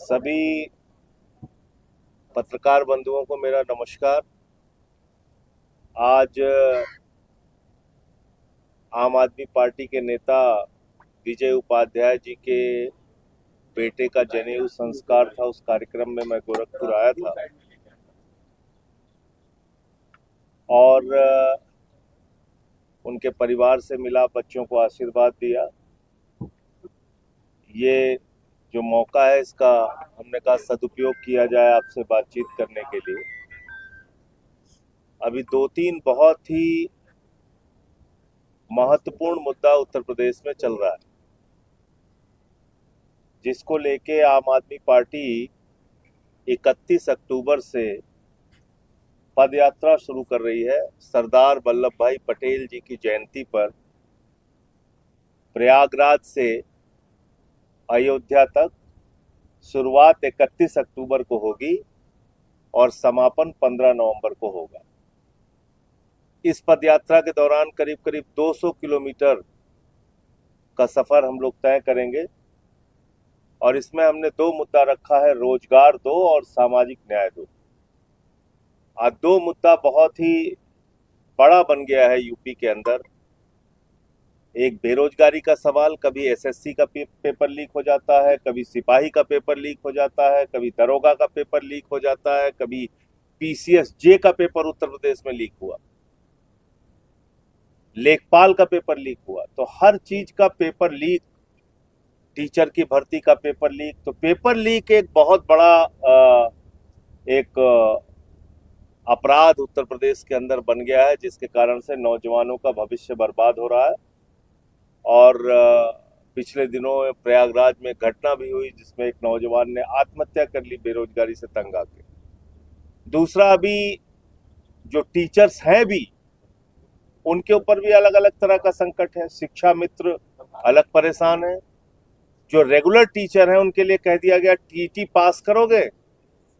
सभी पत्रकार बंधुओं को मेरा नमस्कार। आज आम आदमी पार्टी के नेता विजय उपाध्याय जी के बेटे का जनेऊ संस्कार था। उस कार्यक्रम में मैं गोरखपुर आया था और उनके परिवार से मिला, बच्चों को आशीर्वाद दिया। ये जो मौका है इसका हमने कहा सदुपयोग किया जाए आपसे बातचीत करने के लिए। अभी 2-3 बहुत ही महत्वपूर्ण मुद्दा उत्तर प्रदेश में चल रहा है, जिसको लेके आम आदमी पार्टी 31 अक्टूबर से पदयात्रा शुरू कर रही है। सरदार वल्लभ भाई पटेल जी की जयंती पर प्रयागराज से अयोध्या तक शुरुआत 31 अक्टूबर को होगी और समापन 15 नवंबर को होगा। इस पदयात्रा के दौरान करीब करीब 200 किलोमीटर का सफर हम लोग तय करेंगे और इसमें हमने 2 मुद्दा रखा है, रोजगार 2 और सामाजिक न्याय 2। आज 2 मुद्दा बहुत ही बड़ा बन गया है यूपी के अंदर। एक बेरोजगारी का सवाल, कभी एसएससी का पेपर लीक हो जाता है, कभी सिपाही का पेपर लीक हो जाता है, कभी दरोगा का पेपर लीक हो जाता है, कभी पीसीएस-जे का पेपर उत्तर प्रदेश में लीक हुआ, लेखपाल का पेपर लीक हुआ। तो हर चीज का पेपर लीक, टीचर की भर्ती का पेपर लीक। तो पेपर लीक एक बहुत बड़ा एक अपराध उत्तर प्रदेश के अंदर बन गया है, जिसके कारण से नौजवानों का भविष्य बर्बाद हो रहा है। और पिछले दिनों प्रयागराज में घटना भी हुई जिसमें एक नौजवान ने आत्महत्या कर ली बेरोजगारी से तंग आके। दूसरा, अभी जो टीचर्स हैं भी उनके ऊपर भी अलग अलग तरह का संकट है। शिक्षा मित्र अलग परेशान है। जो रेगुलर टीचर हैं उनके लिए कह दिया गया टीटी पास करोगे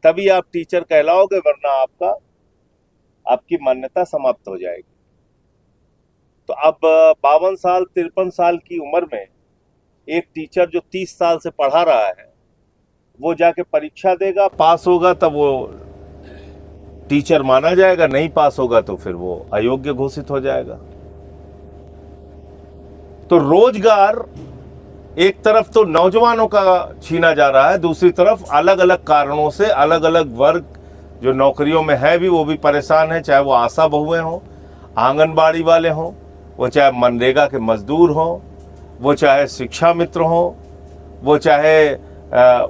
तभी आप टीचर कहलाओगे, वरना आपकी मान्यता समाप्त हो जाएगी। तो अब 52 साल 53 साल की उम्र में एक टीचर जो 30 साल से पढ़ा रहा है वो जाके परीक्षा देगा, पास होगा तब वो टीचर माना जाएगा, नहीं पास होगा तो फिर वो अयोग्य घोषित हो जाएगा। तो रोजगार एक तरफ तो नौजवानों का छीना जा रहा है, दूसरी तरफ अलग अलग कारणों से अलग अलग वर्ग जो नौकरियों में है भी वो भी परेशान है। चाहे वो आशा बहुएं हों, आंगनबाड़ी वाले हों, वो चाहे मनरेगा के मजदूर हों, वो चाहे शिक्षा मित्र हों, वो चाहे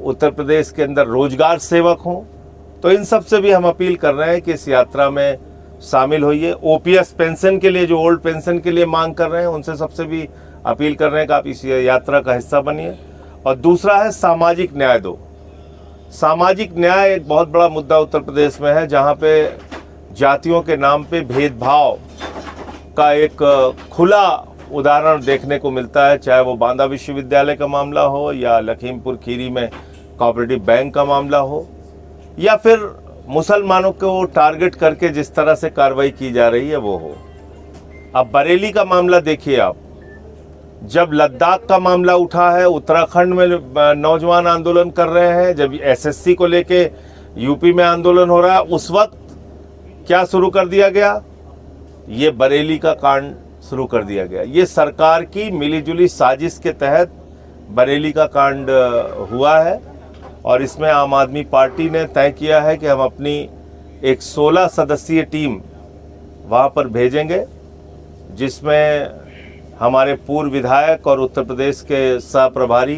उत्तर प्रदेश के अंदर रोजगार सेवक हों। तो इन सब से भी हम अपील कर रहे हैं कि इस यात्रा में शामिल होइए। ओपीएस पेंशन के लिए, जो ओल्ड पेंशन के लिए मांग कर रहे हैं, उनसे सबसे भी अपील कर रहे हैं कि आप इस यात्रा का हिस्सा बनिए। और दूसरा है सामाजिक न्याय 2। सामाजिक न्याय एक बहुत बड़ा मुद्दा उत्तर प्रदेश में है, जहाँ पे जातियों के नाम पे भेदभाव का एक खुला उदाहरण देखने को मिलता है। चाहे वो बांदा विश्वविद्यालय का मामला हो, या लखीमपुर खीरी में कोऑपरेटिव बैंक का मामला हो, या फिर मुसलमानों को टारगेट करके जिस तरह से कार्रवाई की जा रही है वो हो। अब बरेली का मामला देखिए आप, जब लद्दाख का मामला उठा है, उत्तराखंड में नौजवान आंदोलन कर रहे हैं, जब एसएससी को लेके यूपी में आंदोलन हो रहा है, उस वक्त क्या शुरू कर दिया गया? ये बरेली का कांड शुरू कर दिया गया। ये सरकार की मिलीजुली साजिश के तहत बरेली का कांड हुआ है और इसमें आम आदमी पार्टी ने तय किया है कि हम अपनी एक 16 सदस्यीय टीम वहाँ पर भेजेंगे, जिसमें हमारे पूर्व विधायक और उत्तर प्रदेश के सह प्रभारी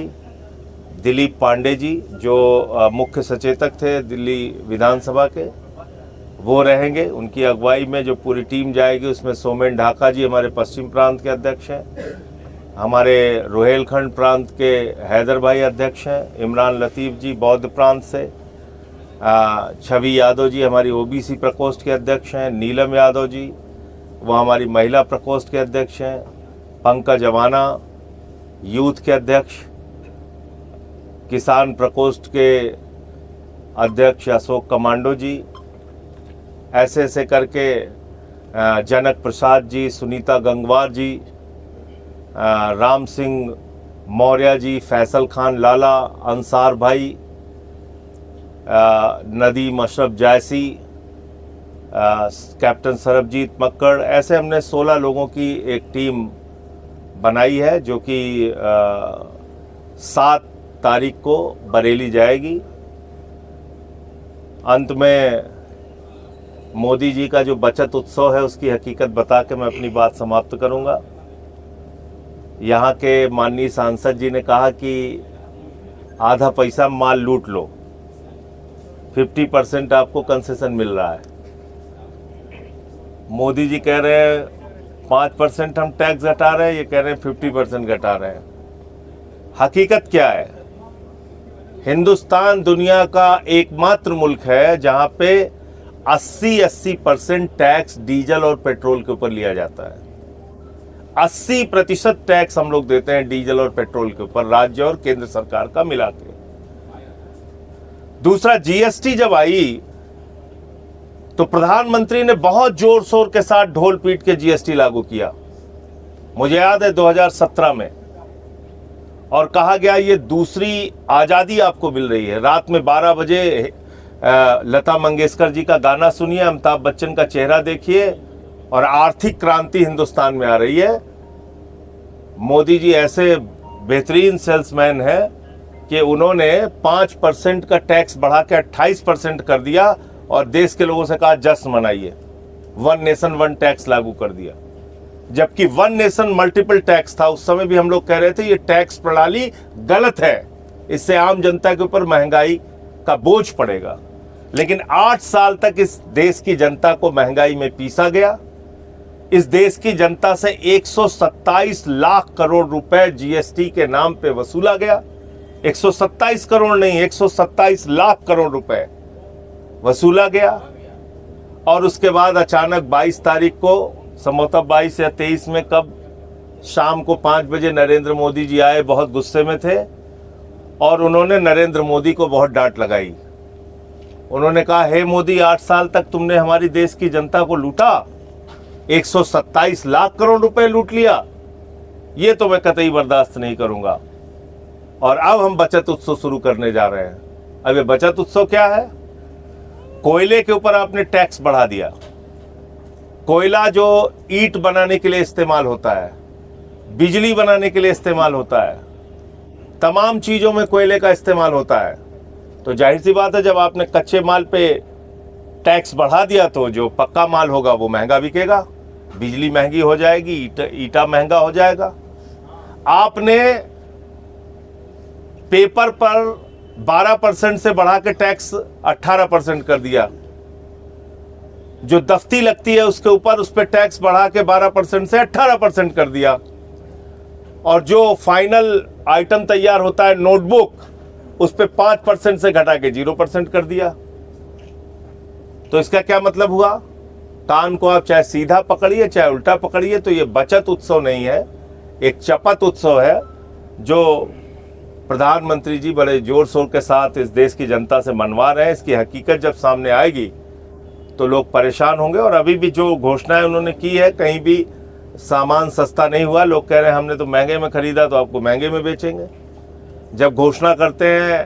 दिलीप पांडे जी, जो मुख्य सचेतक थे दिल्ली विधानसभा के, वो रहेंगे। उनकी अगुवाई में जो पूरी टीम जाएगी उसमें सोमेन ढाका जी हमारे पश्चिम प्रांत के अध्यक्ष हैं, हमारे रोहेलखंड प्रांत के हैदर भाई अध्यक्ष हैं, इमरान लतीफ़ जी बौद्ध प्रांत से, छवि यादव जी हमारी ओबीसी प्रकोष्ठ के अध्यक्ष हैं, नीलम यादव जी वो हमारी महिला प्रकोष्ठ के अध्यक्ष हैं, पंकज अवाना यूथ के अध्यक्ष, किसान प्रकोष्ठ के अध्यक्ष अशोक कमांडो जी, ऐसे ऐसे करके जनक प्रसाद जी, सुनीता गंगवार जी, राम सिंह मौर्य जी, फैसल खान लाला, अंसार भाई, नदीम अशरफ जायसी, कैप्टन सरबजीत मक्कड़, ऐसे हमने 16 लोगों की एक टीम बनाई है जो कि 7 तारीख को बरेली जाएगी। अंत में मोदी जी का जो बचत उत्सव है उसकी हकीकत बता के मैं अपनी बात समाप्त करूंगा। यहाँ के माननीय सांसद जी ने कहा कि आधा पैसा माल लूट लो, 50% आपको कंसेशन मिल रहा है। मोदी जी कह रहे हैं 5% हम टैक्स घटा रहे हैं, ये कह रहे हैं 50% घटा रहे हैं। हकीकत क्या है? हिंदुस्तान दुनिया का एकमात्र मुल्क है जहां पे 80% टैक्स डीजल और पेट्रोल के ऊपर लिया जाता है। 80% टैक्स हम लोग देते हैं डीजल और पेट्रोल के ऊपर, राज्य और केंद्र सरकार का मिला के। दूसरा, जीएसटी जब आई तो प्रधानमंत्री ने बहुत जोर शोर के साथ ढोल पीट के जीएसटी लागू किया, मुझे याद है 2017 में, और कहा गया ये दूसरी आजादी आपको मिल रही है। रात में 12 बजे लता मंगेशकर जी का गाना सुनिए, अमिताभ बच्चन का चेहरा देखिए और आर्थिक क्रांति हिंदुस्तान में आ रही है। मोदी जी ऐसे बेहतरीन सेल्समैन हैं कि उन्होंने 5% का टैक्स बढ़ा के 28% कर दिया और देश के लोगों से कहा जश्न मनाइए, 1 नेशन 1 टैक्स लागू कर दिया। जबकि 1 नेशन मल्टीपल टैक्स था, उस समय भी हम लोग कह रहे थे ये टैक्स प्रणाली गलत है, इससे आम जनता के ऊपर महंगाई का बोझ पड़ेगा। लेकिन 8 साल तक इस देश की जनता को महंगाई में पीसा गया। इस देश की जनता से 127 लाख करोड़ रुपए जीएसटी के नाम पे वसूला गया। 127 करोड़ नहीं, 127 लाख करोड़ रुपए वसूला गया। और उसके बाद अचानक 22 तारीख को, संभवतः 22 या 23 में, कब शाम को 5 बजे नरेंद्र मोदी जी आए, बहुत गुस्से में थे और उन्होंने नरेंद्र मोदी को बहुत डांट लगाई। उन्होंने कहा, हे मोदी, 8 साल तक तुमने हमारी देश की जनता को लूटा, 127 लाख करोड़ रुपए लूट लिया, ये तो मैं कतई बर्दाश्त नहीं करूंगा। और अब हम बचत उत्सव शुरू करने जा रहे हैं। अब ये बचत उत्सव क्या है? कोयले के ऊपर आपने टैक्स बढ़ा दिया। कोयला जो ईंट बनाने के लिए इस्तेमाल होता है, बिजली बनाने के लिए इस्तेमाल होता है, तमाम चीजों में कोयले का इस्तेमाल होता है। तो जाहिर सी बात है, जब आपने कच्चे माल पे टैक्स बढ़ा दिया तो जो पक्का माल होगा वो महंगा बिकेगा, बिजली महंगी हो जाएगी, ईटा महंगा हो जाएगा। आपने पेपर पर 12% से बढ़ा के टैक्स 18% कर दिया। जो दफ्ती लगती है उसके ऊपर, उस पर टैक्स बढ़ा के 12% से 18% कर दिया। और जो फाइनल आइटम तैयार होता है, नोटबुक, उस पर 5% से घटा के 0% कर दिया। तो इसका क्या मतलब हुआ? कान को आप चाहे सीधा पकड़िए चाहे उल्टा पकड़िए, तो ये बचत उत्सव नहीं है, एक चपत उत्सव है जो प्रधानमंत्री जी बड़े जोर शोर के साथ इस देश की जनता से मनवा रहे हैं। इसकी हकीकत जब सामने आएगी तो लोग परेशान होंगे। और अभी भी जो घोषणाएं उन्होंने की है, कहीं भी सामान सस्ता नहीं हुआ। लोग कह रहे हैं हमने तो महंगे में खरीदा तो आपको महंगे में बेचेंगे। जब घोषणा करते हैं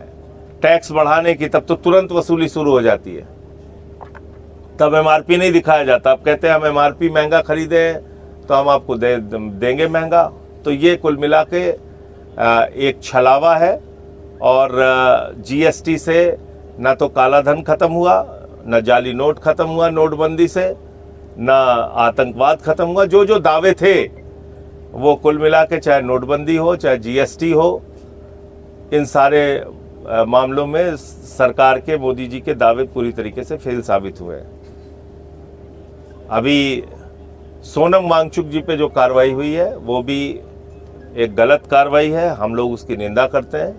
टैक्स बढ़ाने की, तब तो तुरंत वसूली शुरू हो जाती है, तब एमआरपी नहीं दिखाया जाता। अब कहते हैं हम एमआरपी महंगा खरीदे तो हम आपको देंगे महंगा। तो ये कुल मिला के एक छलावा है। और जीएसटी से ना तो काला धन खत्म हुआ, न जाली नोट खत्म हुआ नोटबंदी से, न आतंकवाद खत्म हुआ। जो जो दावे थे वो कुल मिला के, चाहे नोटबंदी हो चाहे जीएसटी हो, इन सारे मामलों में सरकार के, मोदी जी के दावे पूरी तरीके से फेल साबित हुए। अभी सोनम वांगचुक जी पे जो कार्रवाई हुई है वो भी एक गलत कार्रवाई है, हम लोग उसकी निंदा करते हैं।